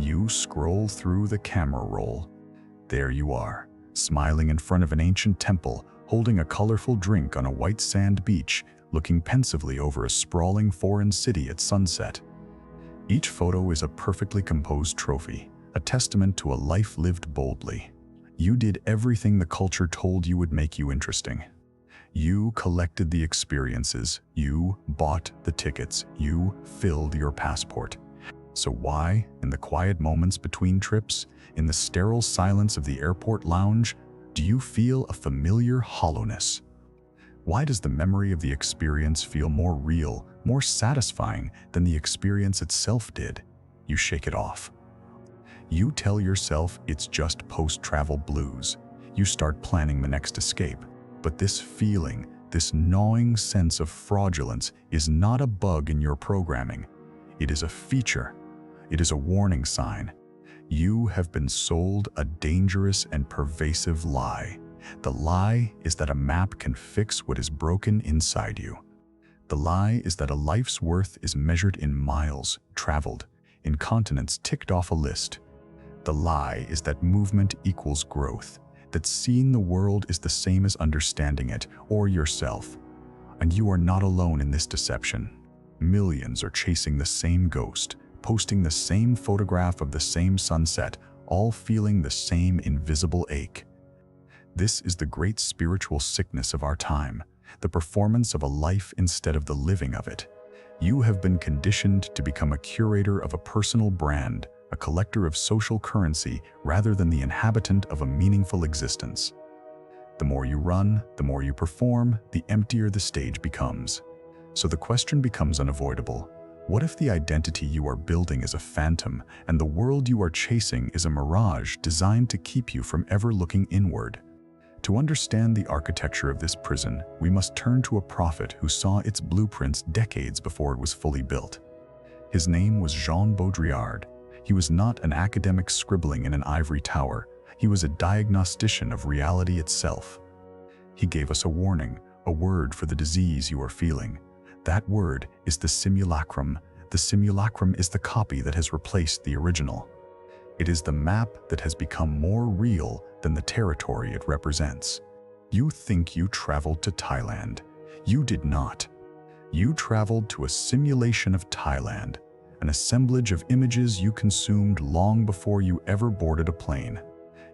You scroll through the camera roll. There you are, smiling in front of an ancient temple, holding a colorful drink on a white sand beach, looking pensively over a sprawling foreign city at sunset. Each photo is a perfectly composed trophy, a testament to a life lived boldly. You did everything the culture told you would make you interesting. You collected the experiences, you bought the tickets, you filled your passport. So why, in the quiet moments between trips, in the sterile silence of the airport lounge, do you feel a familiar hollowness? Why does the memory of the experience feel more real, more satisfying than the experience itself did? You shake it off. You tell yourself it's just post-travel blues. You start planning the next escape. But this feeling, this gnawing sense of fraudulence is not a bug in your programming. It is a feature. It is a warning sign. You have been sold a dangerous and pervasive lie. The lie is that a map can fix what is broken inside you. The lie is that a life's worth is measured in miles traveled, in continents ticked off a list. The lie is that movement equals growth, that seeing the world is the same as understanding it, or yourself. And you are not alone in this deception. Millions are chasing the same ghost, posting the same photograph of the same sunset, all feeling the same invisible ache. This is the great spiritual sickness of our time, the performance of a life instead of the living of it. You have been conditioned to become a curator of a personal brand, a collector of social currency rather than the inhabitant of a meaningful existence. The more you run, the more you perform, the emptier the stage becomes. So the question becomes unavoidable. What if the identity you are building is a phantom and the world you are chasing is a mirage designed to keep you from ever looking inward? To understand the architecture of this prison, we must turn to a prophet who saw its blueprints decades before it was fully built. His name was Jean Baudrillard. He was not an academic scribbling in an ivory tower. He was a diagnostician of reality itself. He gave us a warning, a word for the disease you are feeling. That word is the simulacrum. The simulacrum is the copy that has replaced the original. It is the map that has become more real than the territory it represents. You think you traveled to Thailand. You did not. You traveled to a simulation of Thailand, an assemblage of images you consumed long before you ever boarded a plane.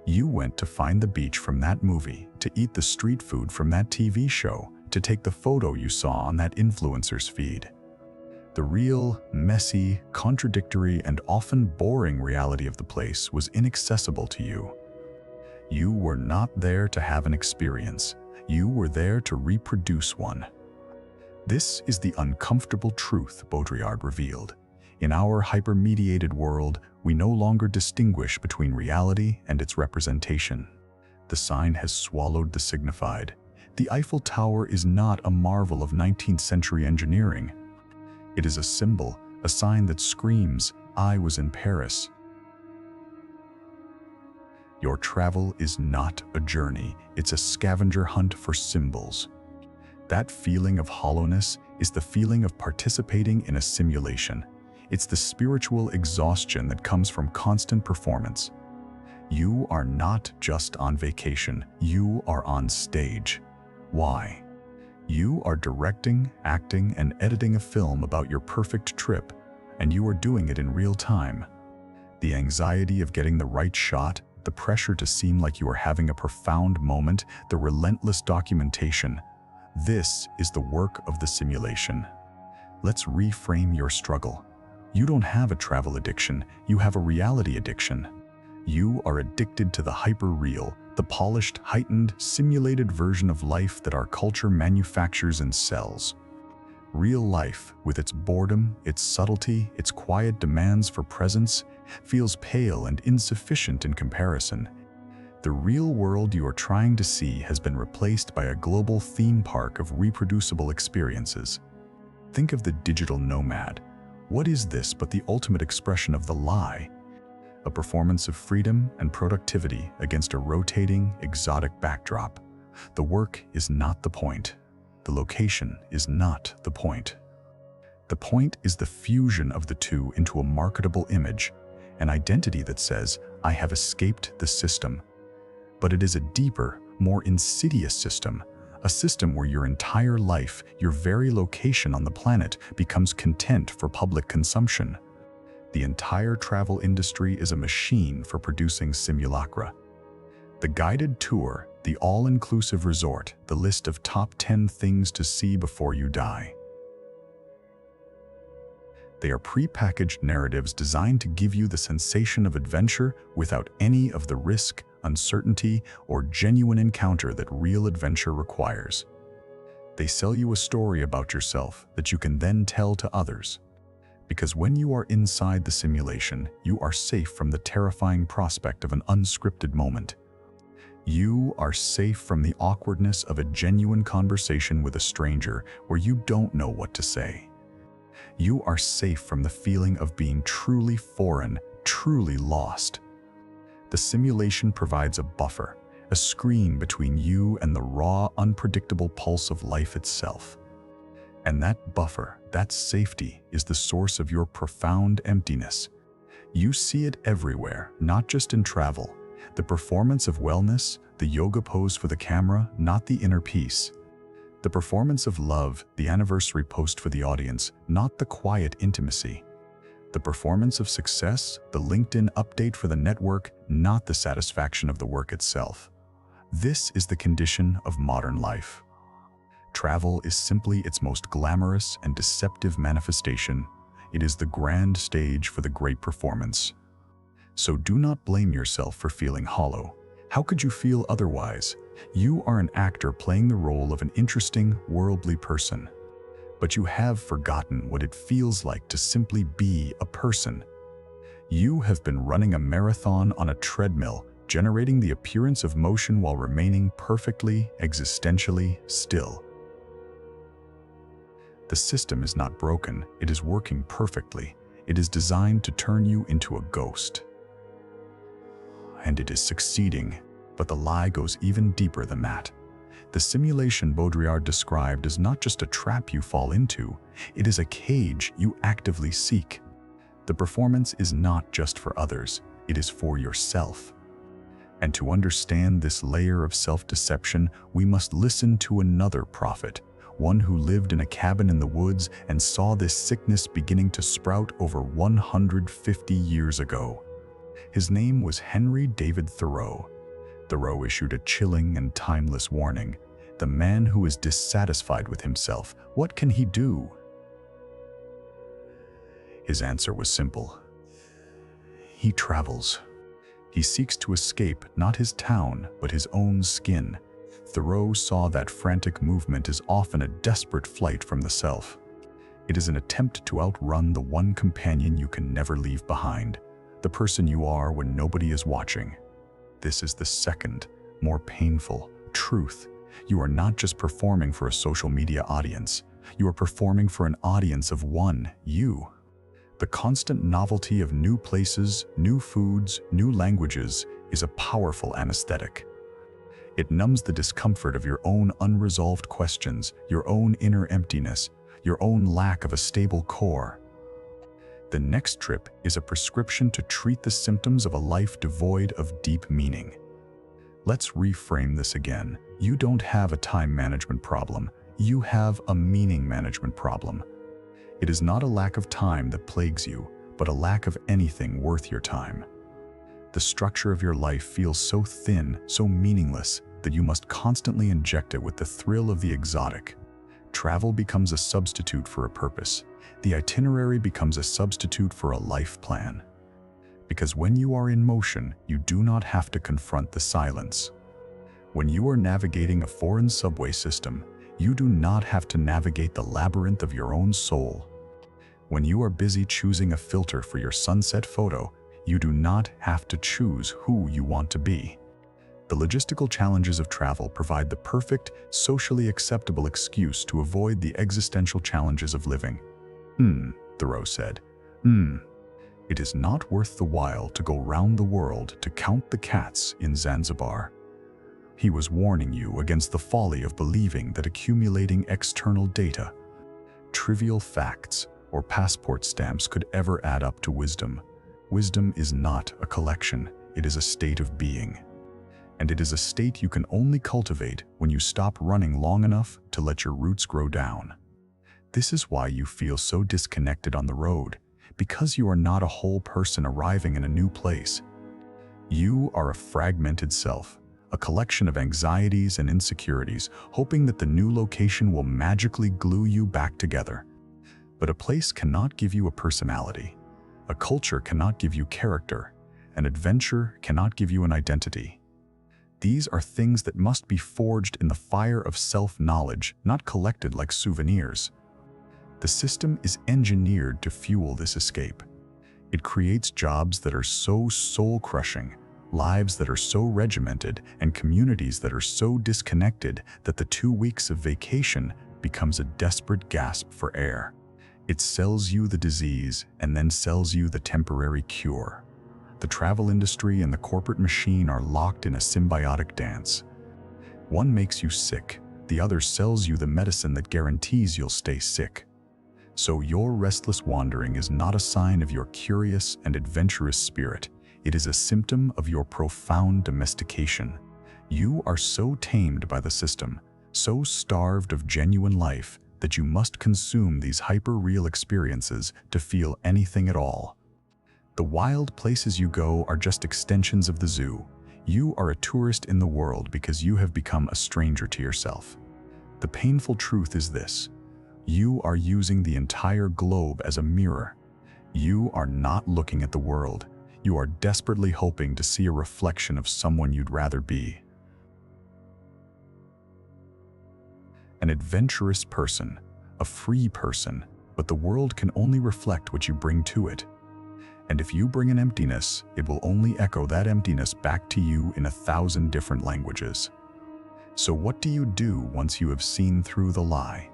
You went to find the beach from that movie, to eat the street food from that TV show, to take the photo you saw on that influencer's feed. The real, messy, contradictory, and often boring reality of the place was inaccessible to you. You were not there to have an experience. You were there to reproduce one. This is the uncomfortable truth Baudrillard revealed. In our hyper-mediated world, we no longer distinguish between reality and its representation. The sign has swallowed the signified. The Eiffel Tower is not a marvel of 19th century engineering. It is a symbol, a sign that screams, "I was in Paris." Your travel is not a journey, it's a scavenger hunt for symbols. That feeling of hollowness is the feeling of participating in a simulation. It's the spiritual exhaustion that comes from constant performance. You are not just on vacation, you are on stage. Why? You are directing, acting, and editing a film about your perfect trip, and you are doing it in real time. The anxiety of getting the right shot, the pressure to seem like you are having a profound moment, the relentless documentation. This is the work of the simulation. Let's reframe your struggle. You don't have a travel addiction, you have a reality addiction. You are addicted to the hyperreal, the polished, heightened, simulated version of life that our culture manufactures and sells. Real life, with its boredom, its subtlety, its quiet demands for presence, feels pale and insufficient in comparison. The real world you are trying to see has been replaced by a global theme park of reproducible experiences. Think of the digital nomad. What is this but the ultimate expression of the lie? A performance of freedom and productivity against a rotating, exotic backdrop. The work is not the point. The location is not the point. The point is the fusion of the two into a marketable image, an identity that says, I have escaped the system. But it is a deeper, more insidious system, a system where your entire life, your very location on the planet, becomes content for public consumption. The entire travel industry is a machine for producing simulacra. The guided tour, the all-inclusive resort, the list of top 10 things to see before you die. They are pre-packaged narratives designed to give you the sensation of adventure without any of the risk, uncertainty, or genuine encounter that real adventure requires. They sell you a story about yourself that you can then tell to others. Because when you are inside the simulation, you are safe from the terrifying prospect of an unscripted moment. You are safe from the awkwardness of a genuine conversation with a stranger where you don't know what to say. You are safe from the feeling of being truly foreign, truly lost. The simulation provides a buffer, a screen between you and the raw, unpredictable pulse of life itself. And that buffer, that safety, is the source of your profound emptiness. You see it everywhere, not just in travel. The performance of wellness, the yoga pose for the camera, not the inner peace. The performance of love, the anniversary post for the audience, not the quiet intimacy. The performance of success, the LinkedIn update for the network, not the satisfaction of the work itself. This is the condition of modern life. Travel is simply its most glamorous and deceptive manifestation. It is the grand stage for the great performance. So do not blame yourself for feeling hollow. How could you feel otherwise? You are an actor playing the role of an interesting, worldly person. But you have forgotten what it feels like to simply be a person. You have been running a marathon on a treadmill, generating the appearance of motion while remaining perfectly, existentially still. The system is not broken, it is working perfectly. It is designed to turn you into a ghost. And it is succeeding, but the lie goes even deeper than that. The simulation Baudrillard described is not just a trap you fall into, it is a cage you actively seek. The performance is not just for others, it is for yourself. And to understand this layer of self-deception, we must listen to another prophet, one who lived in a cabin in the woods and saw this sickness beginning to sprout over 150 years ago. His name was Henry David Thoreau. Thoreau issued a chilling and timeless warning. The man who is dissatisfied with himself, what can he do? His answer was simple. He travels. He seeks to escape not his town, but his own skin. Thoreau saw that frantic movement is often a desperate flight from the self. It is an attempt to outrun the one companion you can never leave behind, the person you are when nobody is watching. This is the second, more painful, truth. You are not just performing for a social media audience. You are performing for an audience of one, you. The constant novelty of new places, new foods, new languages is a powerful anesthetic. It numbs the discomfort of your own unresolved questions, your own inner emptiness, your own lack of a stable core. The next trip is a prescription to treat the symptoms of a life devoid of deep meaning. Let's reframe this again. You don't have a time management problem. You have a meaning management problem. It is not a lack of time that plagues you, but a lack of anything worth your time. The structure of your life feels so thin, so meaningless, that you must constantly inject it with the thrill of the exotic. Travel becomes a substitute for a purpose. The itinerary becomes a substitute for a life plan. Because when you are in motion, you do not have to confront the silence. When you are navigating a foreign subway system, you do not have to navigate the labyrinth of your own soul. When you are busy choosing a filter for your sunset photo, you do not have to choose who you want to be. The logistical challenges of travel provide the perfect, socially acceptable excuse to avoid the existential challenges of living. Thoreau said. It is not worth the while to go round the world to count the cats in Zanzibar. He was warning you against the folly of believing that accumulating external data, trivial facts, or passport stamps could ever add up to wisdom. Wisdom is not a collection, it is a state of being. And it is a state you can only cultivate when you stop running long enough to let your roots grow down. This is why you feel so disconnected on the road, because you are not a whole person arriving in a new place. You are a fragmented self, a collection of anxieties and insecurities, hoping that the new location will magically glue you back together. But a place cannot give you a personality. A culture cannot give you character. An adventure cannot give you an identity. These are things that must be forged in the fire of self-knowledge, not collected like souvenirs. The system is engineered to fuel this escape. It creates jobs that are so soul-crushing, lives that are so regimented, and communities that are so disconnected that the 2 weeks of vacation becomes a desperate gasp for air. It sells you the disease and then sells you the temporary cure. The travel industry and the corporate machine are locked in a symbiotic dance. One makes you sick, the other sells you the medicine that guarantees you'll stay sick. So your restless wandering is not a sign of your curious and adventurous spirit. It is a symptom of your profound domestication. You are so tamed by the system, so starved of genuine life, that you must consume these hyper-real experiences to feel anything at all. The wild places you go are just extensions of the zoo. You are a tourist in the world because you have become a stranger to yourself. The painful truth is this: you are using the entire globe as a mirror. You are not looking at the world. You are desperately hoping to see a reflection of someone you'd rather be. An adventurous person, a free person, but the world can only reflect what you bring to it. And if you bring an emptiness, it will only echo that emptiness back to you in 1,000 different languages. So what do you do once you have seen through the lie?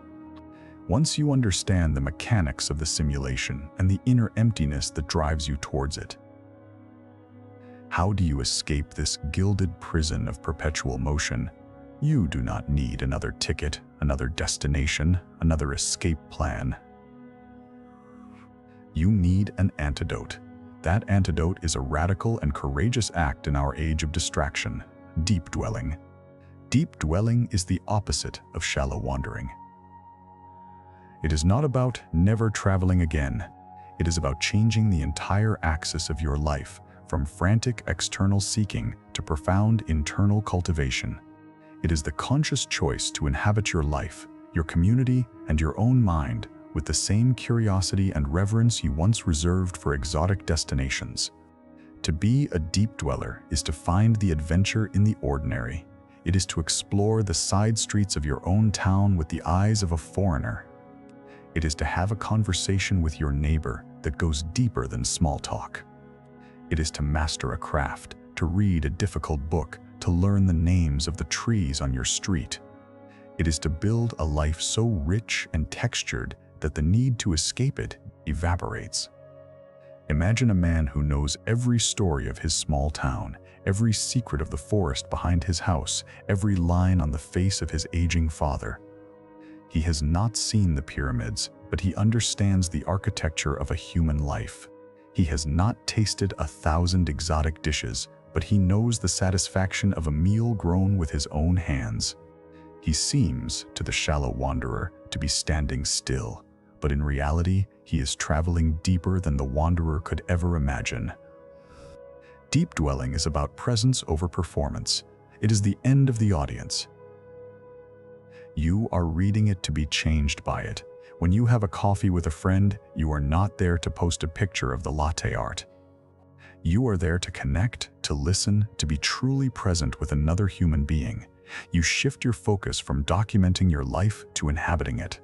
Once you understand the mechanics of the simulation and the inner emptiness that drives you towards it? How do you escape this gilded prison of perpetual motion? You do not need another ticket, another destination, another escape plan. You need an antidote. That antidote is a radical and courageous act in our age of distraction: deep dwelling. Deep dwelling is the opposite of shallow wandering. It is not about never traveling again. It is about changing the entire axis of your life, from frantic external seeking to profound internal cultivation. It is the conscious choice to inhabit your life, your community, and your own mind with the same curiosity and reverence you once reserved for exotic destinations. To be a deep dweller is to find the adventure in the ordinary. It is to explore the side streets of your own town with the eyes of a foreigner. It is to have a conversation with your neighbor that goes deeper than small talk. It is to master a craft, to read a difficult book, to learn the names of the trees on your street. It is to build a life so rich and textured that the need to escape it evaporates. Imagine a man who knows every story of his small town, every secret of the forest behind his house, every line on the face of his aging father. He has not seen the pyramids, but he understands the architecture of a human life. He has not tasted 1,000 exotic dishes, but he knows the satisfaction of a meal grown with his own hands. He seems, to the shallow wanderer, to be standing still, but in reality, he is traveling deeper than the wanderer could ever imagine. Deep dwelling is about presence over performance. It is the end of the audience. You are reading it to be changed by it. When you have a coffee with a friend, you are not there to post a picture of the latte art. You are there to connect, to listen, to be truly present with another human being. You shift your focus from documenting your life to inhabiting it.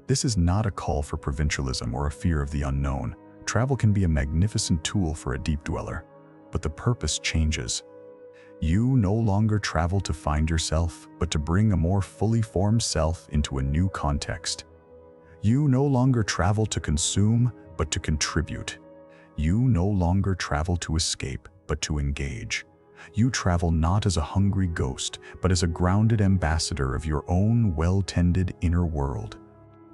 This is not a call for provincialism or a fear of the unknown. Travel can be a magnificent tool for a deep dweller, but the purpose changes. You no longer travel to find yourself, but to bring a more fully formed self into a new context. You no longer travel to consume, but to contribute. You no longer travel to escape, but to engage. You travel not as a hungry ghost, but as a grounded ambassador of your own well-tended inner world.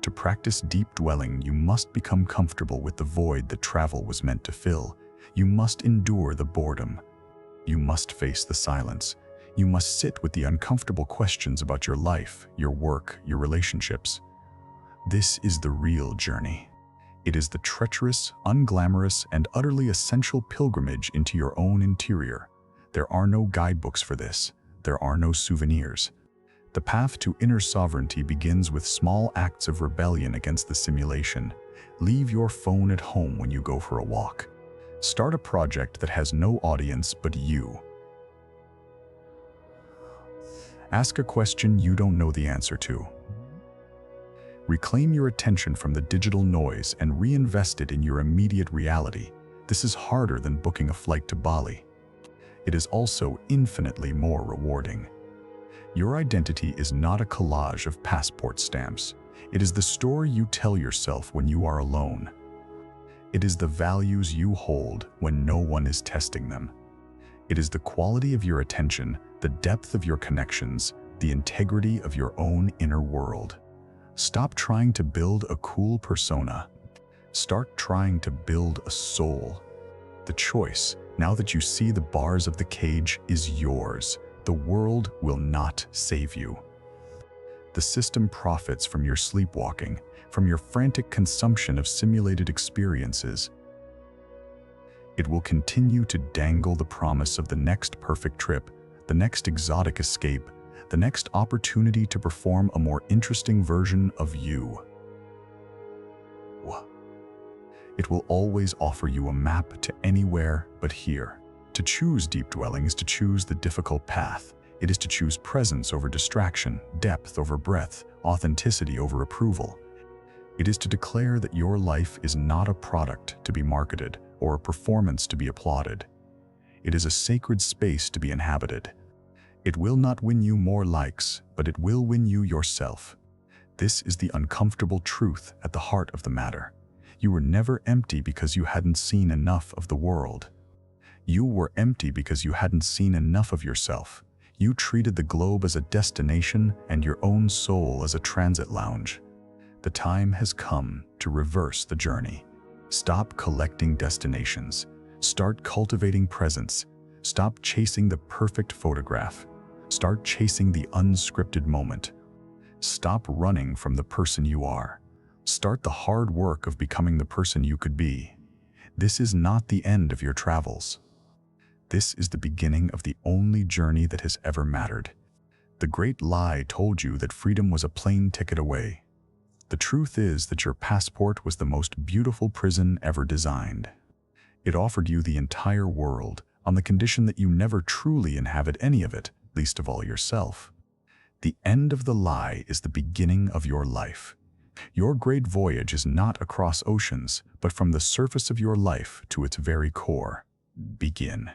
To practice deep dwelling, you must become comfortable with the void that travel was meant to fill. You must endure the boredom. You must face the silence. You must sit with the uncomfortable questions about your life, your work, your relationships. This is the real journey. It is the treacherous, unglamorous, and utterly essential pilgrimage into your own interior. There are no guidebooks for this. There are no souvenirs. The path to inner sovereignty begins with small acts of rebellion against the simulation. Leave your phone at home when you go for a walk. Start a project that has no audience but you. Ask a question you don't know the answer to. Reclaim your attention from the digital noise and reinvest it in your immediate reality. This is harder than booking a flight to Bali. It is also infinitely more rewarding. Your identity is not a collage of passport stamps. It is the story you tell yourself when you are alone. It is the values you hold when no one is testing them. It is the quality of your attention, the depth of your connections, the integrity of your own inner world. Stop trying to build a cool persona. Start trying to build a soul. The choice, now that you see the bars of the cage, is yours. The world will not save you. The system profits from your sleepwalking, from your frantic consumption of simulated experiences. It will continue to dangle the promise of the next perfect trip, the next exotic escape, the next opportunity to perform a more interesting version of you. It will always offer you a map to anywhere but here. To choose deep dwelling is to choose the difficult path. It is to choose presence over distraction, depth over breadth, authenticity over approval. It is to declare that your life is not a product to be marketed or a performance to be applauded. It is a sacred space to be inhabited. It will not win you more likes, but it will win you yourself. This is the uncomfortable truth at the heart of the matter. You were never empty because you hadn't seen enough of the world. You were empty because you hadn't seen enough of yourself. You treated the globe as a destination and your own soul as a transit lounge. The time has come to reverse the journey. Stop collecting destinations. Start cultivating presence. Stop chasing the perfect photograph. Start chasing the unscripted moment. Stop running from the person you are. Start the hard work of becoming the person you could be. This is not the end of your travels. This is the beginning of the only journey that has ever mattered. The great lie told you that freedom was a plane ticket away. The truth is that your passport was the most beautiful prison ever designed. It offered you the entire world on the condition that you never truly inhabit any of it, least of all yourself. The end of the lie is the beginning of your life. Your great voyage is not across oceans, but from the surface of your life to its very core. Begin.